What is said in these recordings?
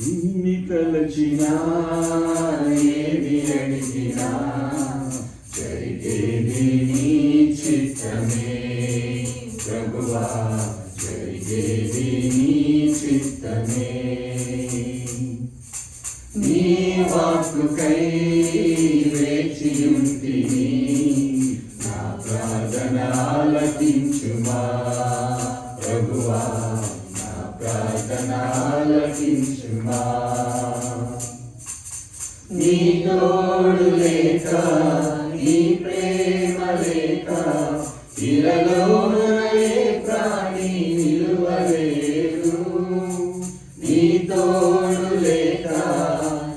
ఇన్ని తలచినా ఏది అడిగినా జరిగేది నీ చిత్తమే ప్రభువా, జరిగేది నీ చిత్తమే. నీ వాక్కుకై వేచియుంటిని, నా ప్రార్థన ఆలకించుమా ప్రభువా, నా ప్రార్థన ఆలకించుమా. నీ తోడు లేక, నీ ప్రేమ లేక ఇలలో ఏ ప్రాణి నిలువలేదు. నీ తోడు లేక,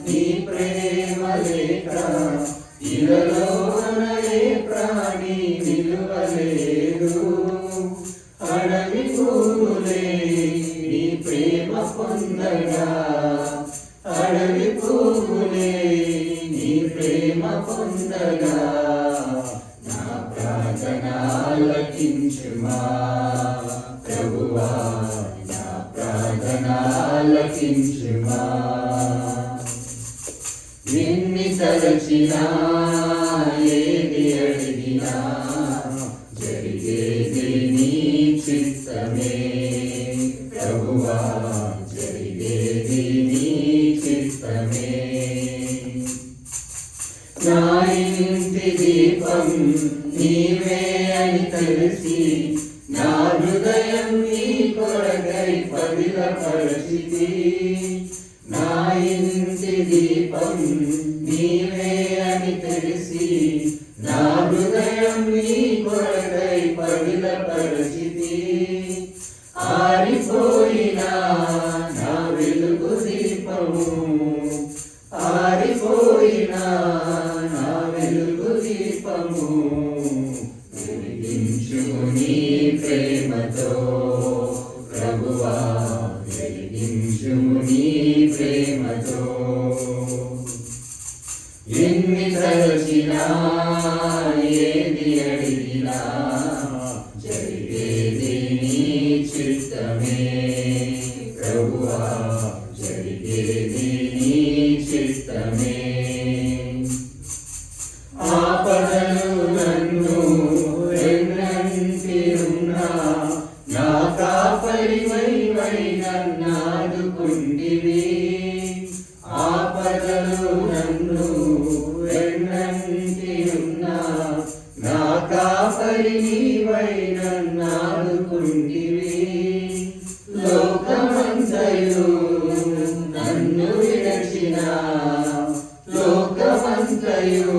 నీ ప్రేమ లేక ఇలలో ఏ ప్రాణి నిలువలేదు. అడవి పూలే నీ ప్రేమ పొందగా, అడవి పూలే నీ ప్రేమ పొందగా, నా ప్రార్థన ఆలకించుమా ప్రభువా, నా ప్రార్థన ఆలకించుమా. నిన్ని తలచినా ఏది అడిగినా జరిగేది నీ చిత్తమే ప్రభువా, జరిగేది నీ చిత్తమే. నా ఇంటి దీపం నీవే అని తెలిసి, నా హృదయం నీ కొరకై పదిలపరచితి. నా ఇంటి దీపం నీవే అని తెలిసి, నా హృదయం నీ కొరకై పదిలపరచితి. ఆరిపోయినా నా వెలుగు దీపము, ఆరిపోయినా నా వెలుగు దీపము, వెలిగించుము నీ ప్రేమతో ప్రభువా, వెలిగించుము నీ ప్రేమతో. ఎన్ని తలచినా ఏది అడిగినా జరిగేది నీ చిత్తమే ప్రభువా, జరిగేది నీ చిత్తమే. ఆపదలు నన్ను వెన్నంటిరున్నా, నా కాపరివై నన్నాదుకుంటివి. ఆపదలు నన్ను వెన్నంటిరున్నా, నా కాపరివై నన్నాదుకుంటివి. లోకమంతయు నన్ను విడచినా, లోకమంతయు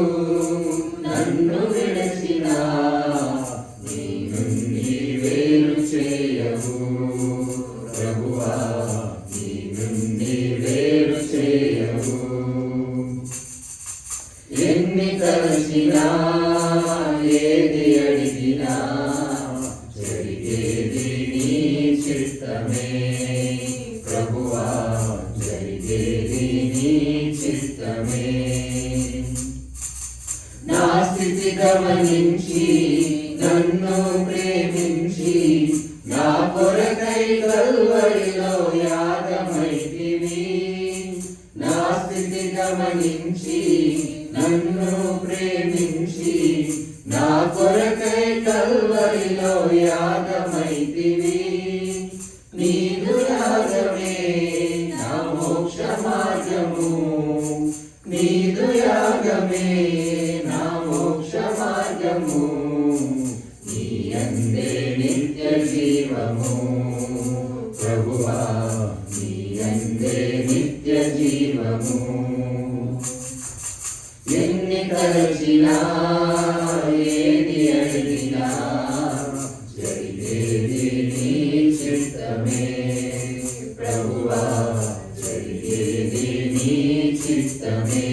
నన్ను విడచినా, నీ నుండి వేరు చేయవు ప్రభువా, నీ నుండి వేరు చేయవు. ఎన్ని తలచినా ఏది అడిగినా జరిగేది నీ చిత్తమే ప్రభువా, జరిగేది నీ చిత్తమే. నా స్థితి గమనించి నన్ను ప్రేమించి, నా కొరకై కల్వరిలో యాగమైతివి. నా స్థితి గమనించి నన్ను ప్రేమించి, నా కొరకై కల్వరిలో యాగమైతివి. నీదు యాగమే నా మోక్ష మార్గము, నీదు యాగమే నా మోక్ష మార్గము. నీ యందే నిత్య జీవము ప్రభువా, నీ యందే నిత్య జీవము. ఎన్ని తలచినా ఏది అడిగినా జరిగేది నీ చిత్తమే ప్రభువా, జరిగేది నీ చిత్తమే.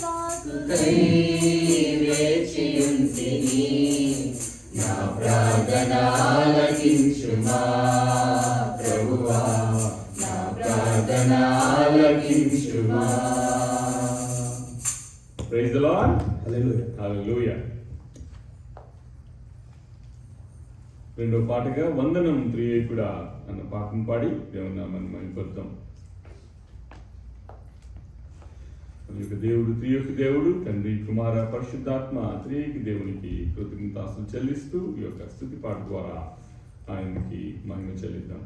వాక్కుకై వేచియుంటిని, నా ప్రార్థన ఆలకించుమా ప్రభువా, నా ప్రార్థన ఆలకించుమా. Praise the Lord. Hallelujah. Hallelujah. రెండో పాటగా వందనం త్రియేకుడా అన్న పాటను పాడి దేవుని నామాన్ని మహిమపరుద్దాం. దేవుడు త్రియేక దేవుడు, తండ్రి కుమార పరిశుద్ధాత్మ త్రియేక దేవునికి కృతజ్ఞతాస్తులు చెల్లిస్తూ ఈ యొక్క స్తుతి పాట ద్వారా ఆయనకి మహిమ చెల్లిద్దాం.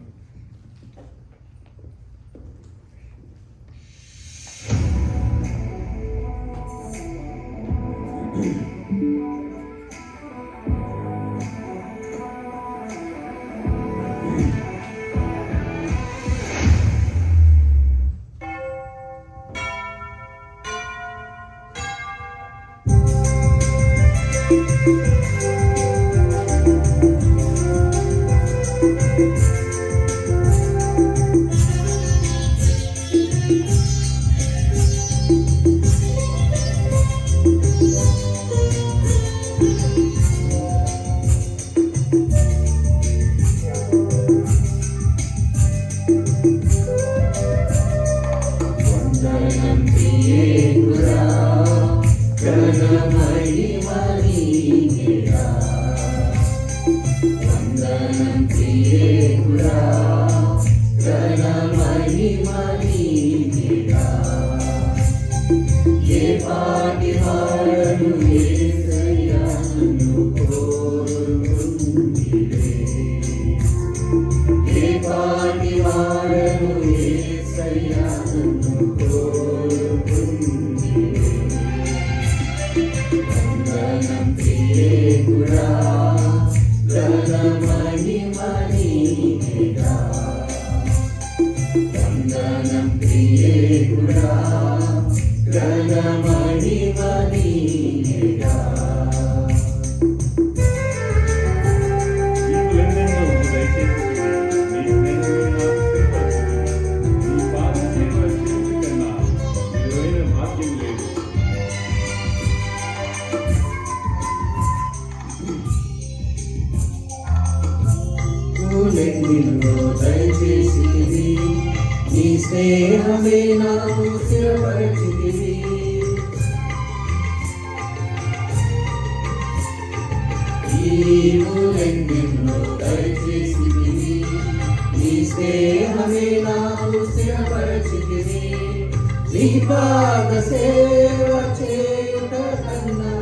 నీ స్నేహమే నాకు స్థిరపరచితివి. ఈవులెన్నెన్నో దయచేసితివి, నీ స్నేహమే నాకు స్థిరపరచితివి. నీ పాద సేవ చేయుట కన్నా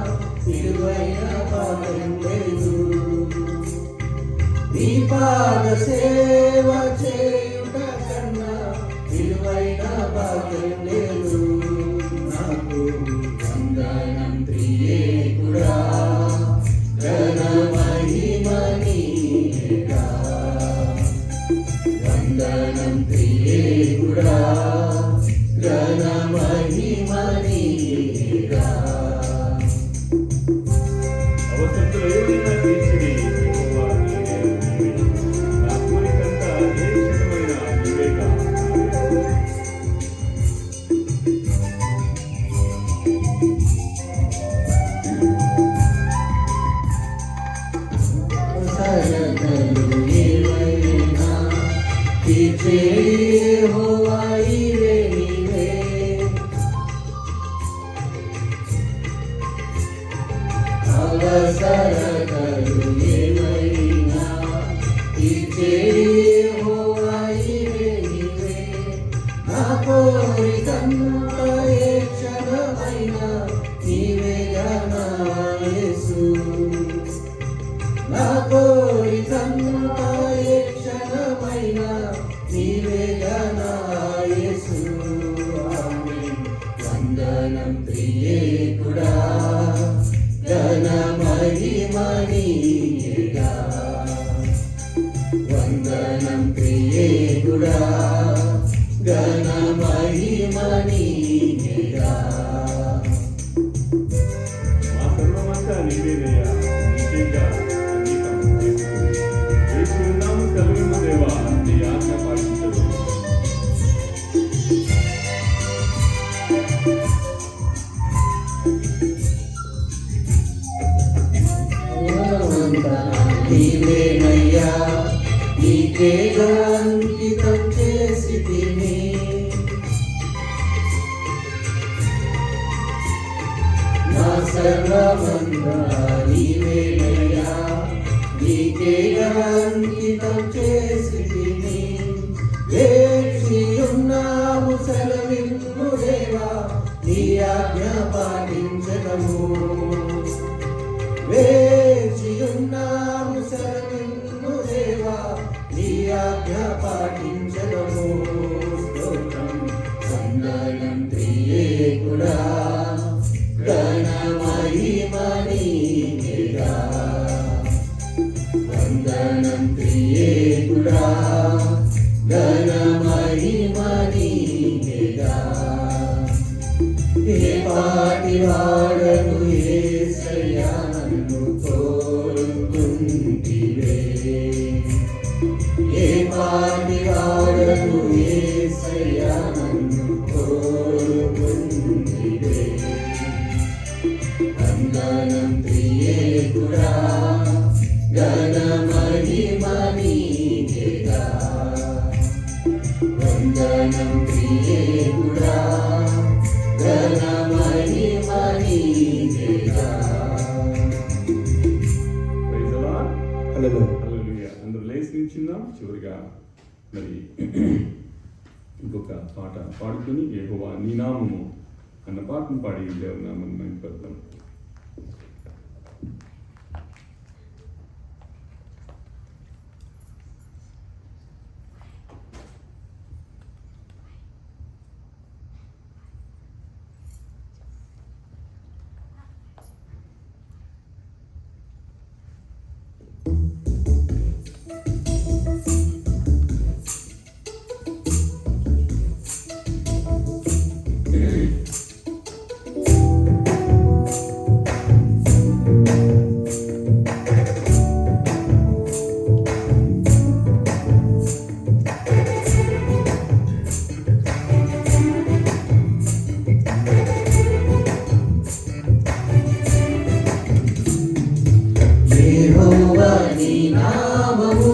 విలువైన భాగ్యం లేదు. నీ పాద సేవ చేయుట కన్నా విలువైన భాగ్యం లేదు. నాకు వందనం త్రియేకుడా, ఘన మహిమ నీకేగా. వందనం త్రియేకుడా, ఘన మహిమ నీకేగా. వందనం త్రియేకుడా, ఘన మహిమ నీకేగా. వందనం ప్రియేకుడా, ఘన మహిమ నీకేగా. మా సర్వమంతా నీవేనయ్యా, నీకేగా అంగీకారం చేస్తుంది. యేసునామము కలుగును దేవా, నీ ఆజ్ఞ పాటించదు. నీవేనయ్యా, నీకేగా అంకితం చేసితిని. నా సర్వమంతా నీవేనయ్యా, నీకే నీకే అంకితం చేసితిని. వేచి ఉన్నాము సెలవిమ్ము దేవా, నీ ఆజ్ఞ పాటించదము. వేచి ఉన్నాము సెలవిమ్ము దేవా, నీ ఆజ్ఞ పాటించదము. స్తోత్రం వందనం త్రియేకుడా, ఘన మహిమ నీకేగా. వందనం త్రియేకుడా, ఘన మహిమ నీకేగా. ఏ పాటి వాడను యేసయ్యా నన్ను కోరుకుంటివే. ఏ పాటి వాడను యేసయ్యా నన్ను కోరుకుంటివే. వందనం త్రియేకుడా, ఘన మహిమ నీకేగా. వందనం త్రియేకుడా, ఘన మహిమ నీకేగా. Praise the Lord. హల్లెలూయా. హల్లెలూయా. అందరూ లేచి నిల్చుందాం. చివరిగా మరి ఇంకొక పాట పాడుకుని యెహోవా నీ నామము అన్న పాటను పాడి దేవుని నామమును మహిమపరుద్దాం. యెహోవా నీ నామము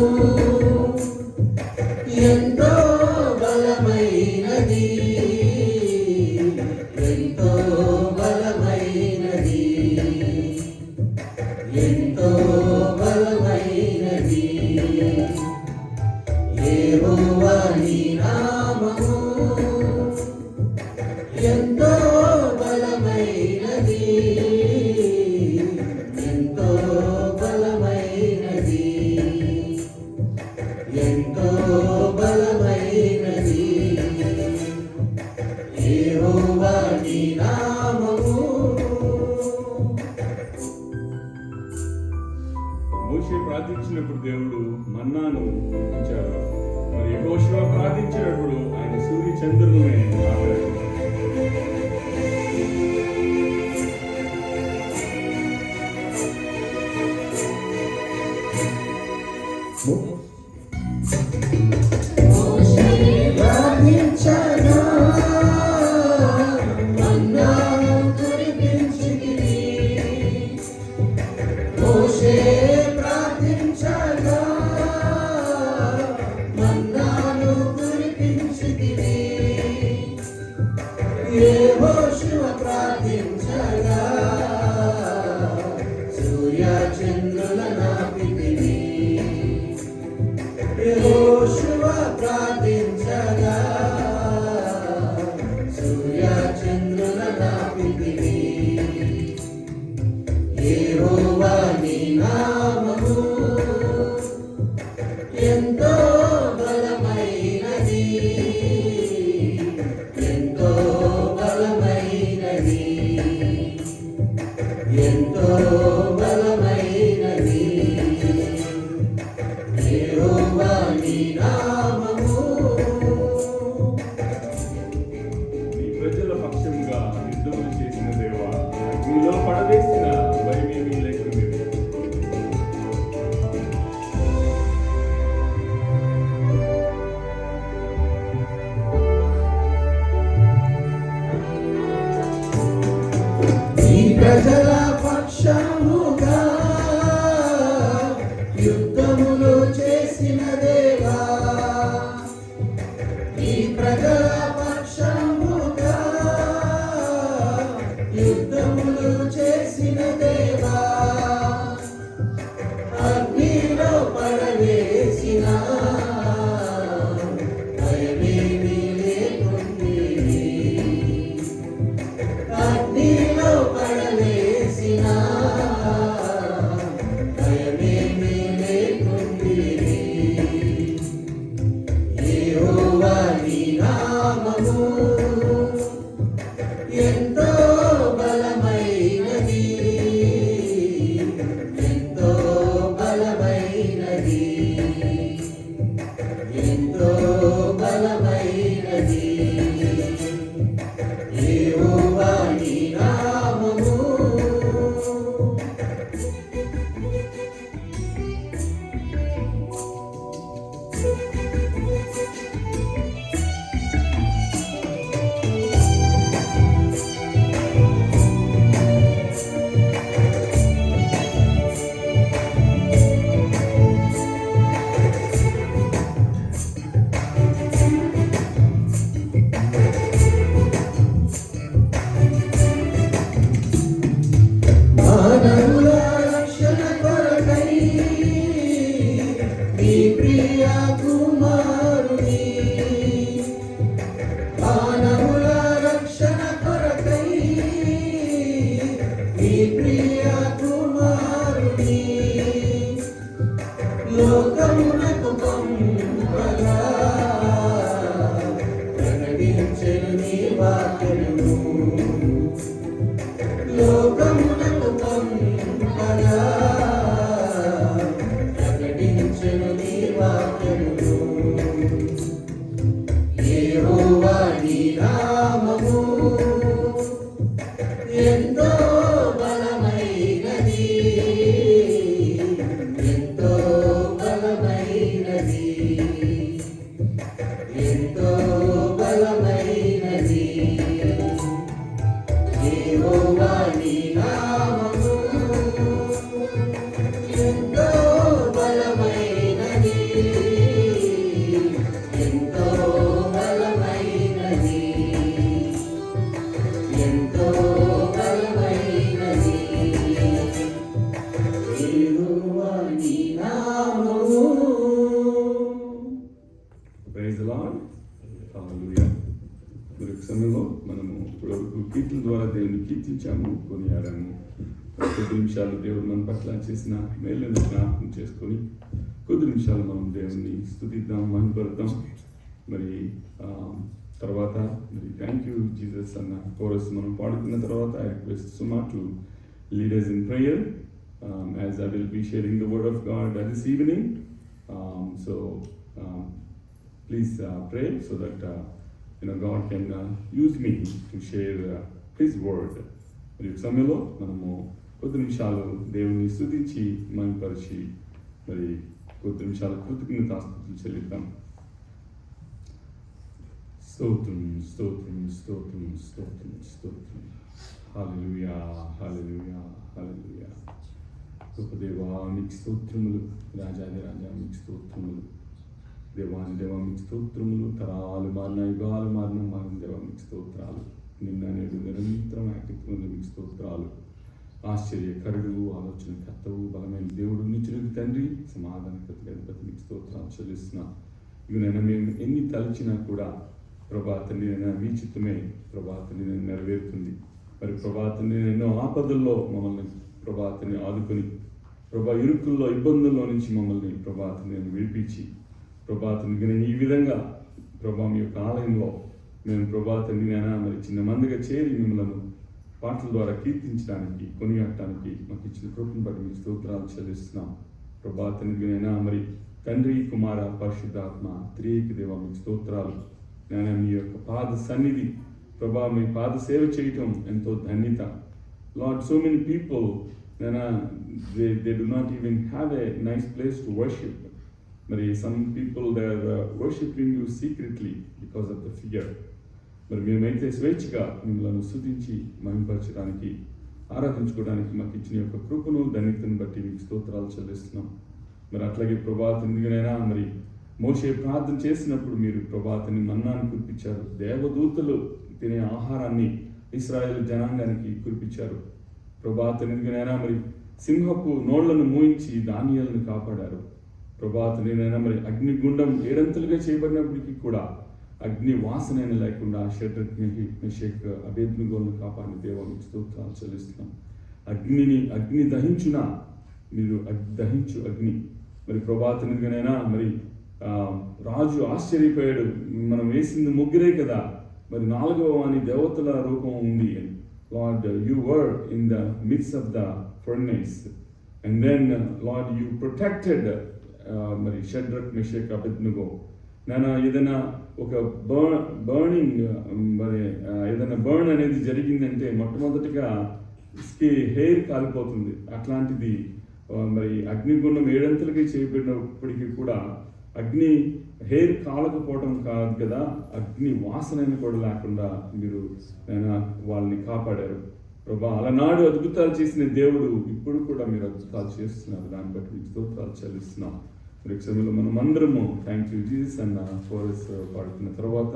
ఎంతో బలమైనది, ఎంతో బలమైనది, ఎంతో బలమైనది. యెహోవా నీ నామము ఎంతో బలమైనది, ఎంతో బలమైనది, ఎంతో బలమైనది. యెహోవా నీ నామము. మోషే ప్రార్థించినప్పుడు దేవుడు మన్నాను పంపించారు. మరి యెహోషువ ప్రార్థించినప్పుడు ఆయన సూర్య చంద్రులనే ఆపాడు. మోషే ప్రార్థించగా మన్నాను కురిపించితివి. మోషే ప్రార్థించగా మన్నాను కురిపించితివి. యెహోషువ ప్రార్థించగా సూర్య చంద్రులనాపితివి. యెహోషువ ప్రార్థించగా సూర్య చంద్రులనాపితివి. యెహోవా నీ నామము ఎంతో బలమైనది, ఎంతో బలమైనది, ఎంతో బలమైనది. యెహోవా నీ నామము. నీ ప్రజల పక్షంగా యుద్ధములు చేసిన దేవా, మీలో పడవేసిన భయమేమీ లేకున్నది. గాడ్. హల్లెలూయా. మరి ఒక సమయంలో మనము ఇప్పటివరకు కీర్తన ద్వారా దేవుని కీర్తించాము, కొనియాడాము. కొద్ది నిమిషాలు దేవుడు మన పట్ల చేసిన మేలును జ్ఞాపకం చేసుకొని కొద్ది నిమిషాలు మనం దేవుని స్తుతిద్దాం, మహిమపడదాం. మరి తర్వాత మరి థ్యాంక్ యూ జీసస్ అన్న కోరస్ మనం పాడుకున్న తర్వాత I request Suma to lead us in prayer as I will be sharing the word of God this evening. So please pray so that God can use me to share His word. మరి ఈ సమయంలో మనము కొద్ది నిమిషాలు దేవుని స్తుతించి మహిమపరిచి మరి కొద్ది నిమిషాలు కృతజ్ఞతాస్తుతులు చెల్లిద్దాం. స్తోత్రం స్తోత్రం స్తోత్రం స్తోత్రం స్తోత్రం. హల్లెలూయా హల్లెలూయా హల్లెలూయా. గొప్ప దేవా మీకు స్తోత్రములు, రాజాది రాజా మీకు స్తోత్రములు, దేవాని దేవా మీకు స్తోత్రములు. తరాలు మారిన, యుగాలు మారిన దేవా మీకు స్తోత్రాలు. నిన్న నేడు నిరంతరం యాక్టివ్గా మీకు స్తోత్రాలు. ఆశ్చర్యకరుడు, ఆలోచనకర్తవు, బలమైన దేవుడు, నిత్యునికి తండ్రి, సమాధానకర్తగా అధిపతి మీకు స్తోత్రాలు చెల్లిస్తున్నా. ఇవనైనా మేము ఎన్ని తలచినా కూడా ప్రభాతని మీ చిత్తమే ప్రభాతని నెరవేరుతుంది. మరి ప్రభాతని ఎన్నో ఆపదల్లో మమ్మల్ని ప్రభాతని ఆదుకొని, ఇరుకుల్లో ఇబ్బందుల్లో నుంచి మమ్మల్ని ప్రభాతని విడిపించి, ప్రభాతని ఈ విధంగా మీ యొక్క ఆలయంలో మేము ప్రభాతని మరి చిన్న మందిగా చేరి మిమ్మల్ని పాటల ద్వారా కీర్తించడానికి, కొనియాడటానికి మాకు ఇచ్చిన కృపను బట్టి మీకు స్తోత్రాలు చెల్లిస్తున్నాం. ప్రభాతని మరి తండ్రి, కుమార, పరిశుద్ధాత్మ త్రియేక దేవ మీకు స్తోత్రాలు. నేను మీ యొక్క పాద సన్నిధి మీ పాద సేవ చేయటం ఎంతో ధన్యత. Lord, so many people they do not even have a nice place to worship. మరి some people they are worshiping you secretly because of the fear. మరి మేమైతే స్వేచ్ఛగా మిమ్మల్ని స్తుతించి మహిమపరచడానికి, ఆరాధించుకోవడానికి మాకు ఇచ్చిన యొక్క కృపను ధన్యతను బట్టి మీకు స్తోత్రాలు చెల్లిస్తున్నాం. మరి అట్లాగే ఎందుకనైనా మరి మోషే ప్రార్థన చేసినప్పుడు మీరు ప్రభాతని మన్నాను కురిపించారు. దేవదూతలు తినే ఆహారాన్ని ఇశ్రాయేలు జనాంగానికి కురిపించారు. ఎందుకనైనా మరి సింహపు నోళ్లను మూయించి దానియేలును కాపాడారు. ఎందుకనైనా మరి అగ్నిగుండం ఏడంతలుగా చేయబడినప్పటికీ కూడా అగ్ని వాసన లేకుండా షడ్రక్, మెషక్, అబేద్నెగోలను కాపాడిన దేవునికి స్తోత్రాలు చెల్లిస్తున్నాం. అగ్ని దహించున మీరు దహించు అగ్ని. మరి ఎందుకనైనా మరి రాజు ఆశ్చర్యపోయాడు, మనం వేసింది ముగ్గురే కదా, మరి 4వ వాని దేవతల రూపం ఉంది అని. Lord, you were in the midst of the furnace and then Lord you protected మరి షడ్రక్, మెషక్, అబేద్నెగో. నేను ఏదైనా ఒక బర్నింగ్ మరి ఏదైనా బర్న్ అనేది జరిగిందంటే మొట్టమొదటిగా హెయిర్ కాలిపోతుంది. అట్లాంటిది మరి అగ్నిగుండం 7 చేయబడినప్పటికీ కూడా అగ్ని హెయిర్ కాలకపోవడం కాదు కదా, అగ్ని వాసనని కూడా లేకుండా మీరు వాళ్ళని కాపాడారు. అలనాడు అద్భుతాలు చేసిన దేవుడు ఇప్పుడు కూడా మీరు అద్భుతాలు చేస్తున్నారు. దాన్ని బట్టి మీకు స్తోత్రాలు చెల్లిస్తున్నాం. మరి సమయంలో మనం అందరము థ్యాంక్ యూ జీసస్ అన్న కోరస్ పాడుతున్న తర్వాత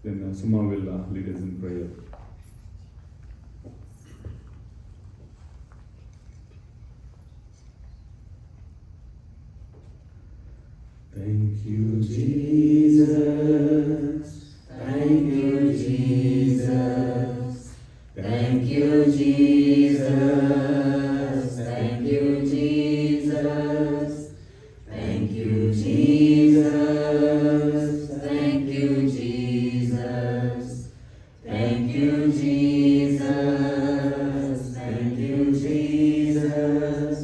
then Suma will lead us in prayer. Thank you, Jesus. Thank you, Jesus. Thank you, Jesus. Thank you, Jesus. Thank you, Jesus. Thank you, Jesus. Thank you, Jesus. Thank you, Jesus.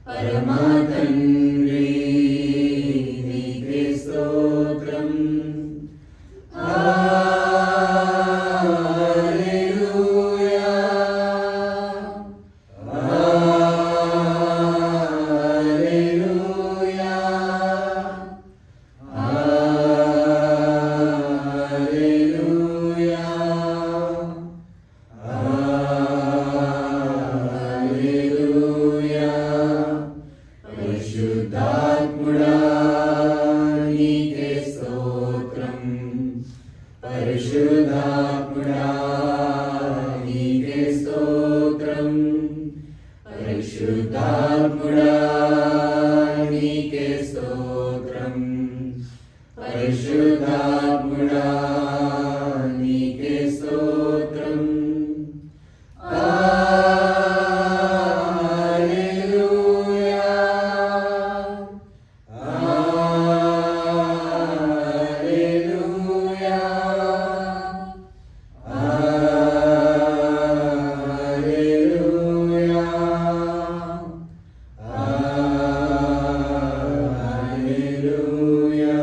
పరమాతండ్రి నీకే స్తోత్రం. పరిశుద్ధాత్ముడా నీకే స్తోత్రం, పరిశుద్ధాత్ముడా నీకే స్తోత్రం, పరిశుద్ధాత్ముడా నీకే స్తోత్రం. హల్లెలూయా, హల్లెలూయా, హల్లెలూయా, హల్లెలూయా.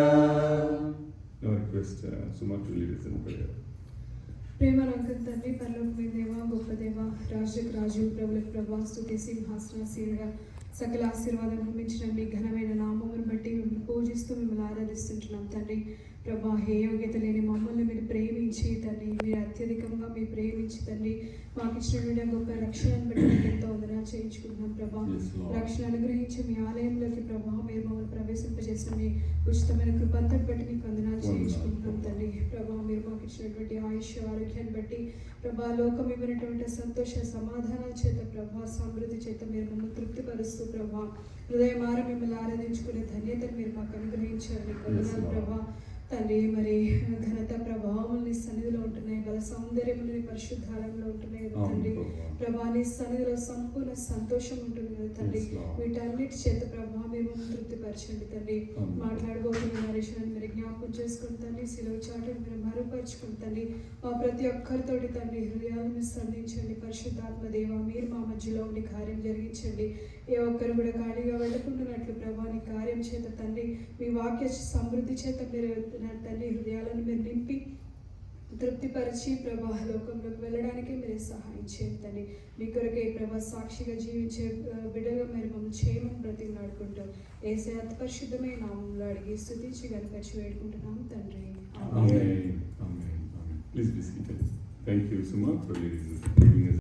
Now request Suma to lead us in prayer. ప్రేమ రంగం తండ్రి, పరలోకమైన దేవ, గొప్ప దేవ, రాజుకు రాజు, ప్రభులకు ప్రభా, స్తుతి సింహాసనాసీనుడా, సకల ఆశీర్వాదం మించిన మీ ఘనమైన నామమును బట్టి మిమ్మల్ని పూజిస్తూ మిమ్మల్ని ఆరాధిస్తుంటున్నాం తండ్రి. ప్రభా, ఏ యోగ్యత లేని మమ్మల్ని మీరు ప్రేమించి తండ్రి, మీరు అత్యధికంగా మీరు ప్రేమించి తండ్రి మాకు ఇచ్చినటువంటి గొప్ప రక్షణను బట్టి మీకు ఎంతో వందనాలు చేయించుకుంటున్నాం ప్రభా. Yes, Lord. రక్షణ అనుగ్రహించి మీ ఆలయంలోకి ప్రభా మీరు మమ్మల్ని ప్రవేశింపజేసిన మీ ఉచితమైన కృపంతటి బట్టి మీకు వందనాలు చేయించుకుంటున్నాం తండ్రి. ప్రభా, మీరు మాకు ఇచ్చినటువంటి ఆయుష్ ఆరోగ్యాన్ని బట్టి ప్రభా, లోకం ఇవ్వనటువంటి సంతోష సమాధానాల చేత ప్రభా, సమృద్ధి చేత మీరు మమ్మల్ని తృప్తిపరుస్తూ ప్రభా, హృదయమార మిమ్మల్ని ఆరాధించుకునే ధన్యతను మీరు మాకు అనుగ్రహించారు. మీకు వందనాలు ప్రభా తండ్రి. మరి ఘనత ప్రభావం నీ సన్నిధిలో ఉంటున్నాయి, బల సౌందర్యములు నీ పరిశుద్ధాలయంలో ఉంటున్నాయి కదా తండ్రి. ప్రభా, నీ సన్నిధిలో సంపూర్ణ సంతోషం ఉంటుంది కదా తండ్రి. వీటన్నిటి చేత ప్రభా మీరు మమ్మల్ని తృప్తిపరచండి తండ్రి. మాట్లాడబోతున్న నరేషను మీరు జ్ఞాపకం చేసుకుని తండ్రి, సిలువ చాటును మీరు మరుపరుచుకుని తండ్రి, మా ప్రతి ఒక్కరితోటి తండ్రి హృదయాలను సంధించండి. పరిశుద్ధాత్మ దేవ, మీరు మా మధ్యలో ఉండి కార్యం జరిగించండి. ఏ ఒక్కరు కూడా ఖాళీగా వెళ్ళకుంటున్నట్లు ప్రభా నీ కార్యం చేత తండ్రి, మీ వాక్య సమృద్ధి చేత మీరు తండ్రి హృదయాలను మీరు నింపి తృప్తిపరిచి ప్రభా లోకంలోకి వెళ్ళడానికి మీరే సహాయం చేయండి. మీ కొరకే ప్రభా సాక్షిగా జీవించే బిడ్డగా మీరు మమ్మల్ని చేయమని బ్రతిమలాడుకుంటూ యేసయ్య అతి పరిశుద్ధమైన నామములో అడిగి స్తుతించి గణపరిచి వేడుకుంటున్నాం తండ్రి. Amen. Amen. Amen. Please be seated. Thank you, Suma, for leading us.